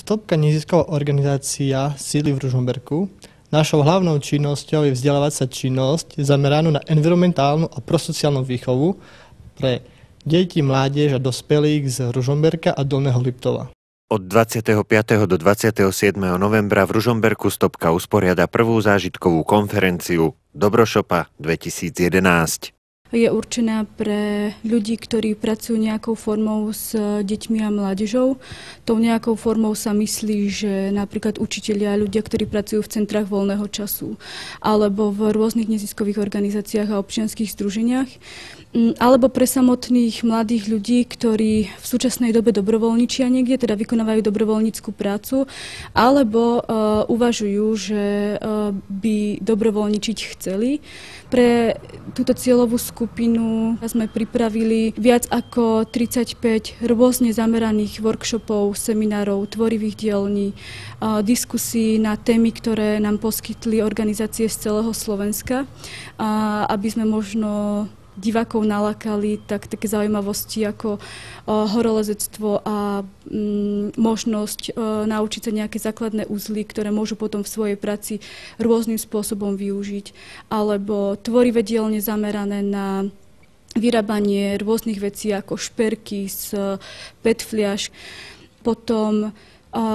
Stopka nezisková organizácia sídli v Ružomberku. Našou hlavnou činnosťou je vzdelávacia činnosť zameranú na environmentálnu a prosociálnu výchovu pre deti, mládež a dospelých z Ružomberka a Dolného Liptova. Od 25. do 27. novembra v Ružomberku Stopka usporiada prvú zážitkovú konferenciu Dobrošopa 2011. Je určená pre ľudí, ktorí pracujú nejakou formou s deťmi a mládežou. Tou nejakou formou sa myslí, že napríklad učitelia, ľudia, ktorí pracujú v centrách voľného času alebo v rôznych neziskových organizáciách a občianskych združeniach, alebo pre samotných mladých ľudí, ktorí v súčasnej dobe dobrovoľničia niekde, teda vykonávajú dobrovoľníckú prácu, alebo uvažujú, že by dobrovoľničiť chceli. Pre túto cieľovú skupinu sme pripravili viac ako 35 rôzne zameraných workshopov, seminárov, tvorivých dielní, diskusí na témy, ktoré nám poskytli organizácie z celého Slovenska, aby sme možno divákov nalákali také zaujímavosti ako horolezectvo a možnosť naučiť sa nejaké základné uzly, ktoré môžu potom v svojej práci rôznym spôsobom využiť, alebo tvorivé dielne zamerané na vyrábanie rôznych vecí ako šperky z PET fliaš, potom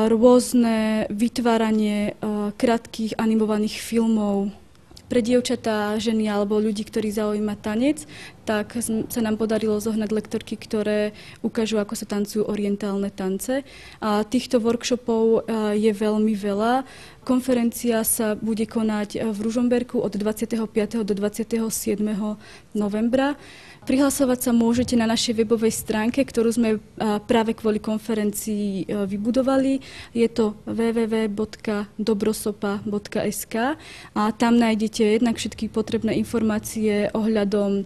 rôzne vytváranie krátkych animovaných filmov. Pre dievčatá, ženy alebo ľudí, ktorí zaujíma tanec, tak sa nám podarilo zohnať lektorky, ktoré ukážu, ako sa tancujú orientálne tance. A týchto workshopov je veľmi veľa. Konferencia sa bude konať v Ružomberku od 25. do 27. novembra. Prihlasovať sa môžete na našej webovej stránke, ktorú sme práve kvôli konferencii vybudovali. Je to www.dobrosopa.sk a tam nájdete jednak všetky potrebné informácie ohľadom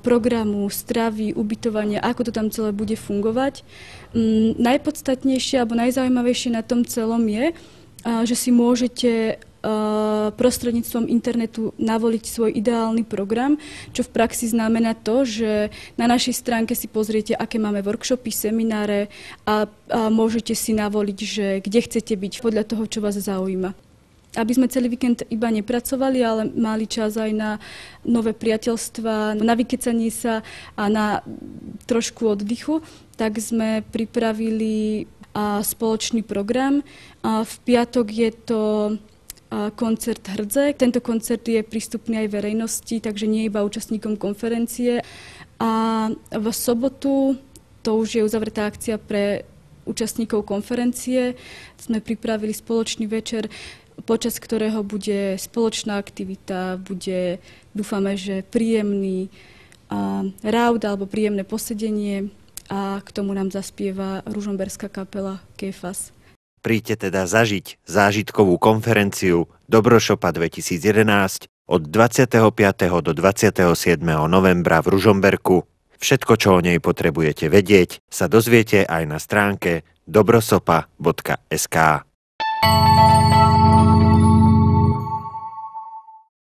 programu, stravy, ubytovania, ako to tam celé bude fungovať. Najpodstatnejšie alebo najzaujímavejšie na tom celom je, že si môžete prostredníctvom internetu navoliť svoj ideálny program, čo v praxi znamená to, že na našej stránke si pozriete, aké máme workshopy, semináre a môžete si navoliť, že kde chcete byť podľa toho, čo vás zaujíma. Aby sme celý víkend iba nepracovali, ale mali čas aj na nové priateľstvá, na vykecanie sa a na trošku oddychu, tak sme pripravili spoločný program. V piatok je to koncert Hrdze. Tento koncert je prístupný aj verejnosti, takže nie iba účastníkom konferencie. A v sobotu, to už je uzavretá akcia pre účastníkov konferencie, sme pripravili spoločný večer, počas ktorého bude spoločná aktivita, bude, dúfame, že príjemný raud alebo príjemné posedenie a k tomu nám zaspieva ružomberská kapela Kéfas. Príďte teda zažiť zážitkovú konferenciu Dobrošopa 2011 od 25. do 27. novembra v Ružomberku. Všetko, čo o nej potrebujete vedieť, sa dozviete aj na stránke dobrosopa.sk.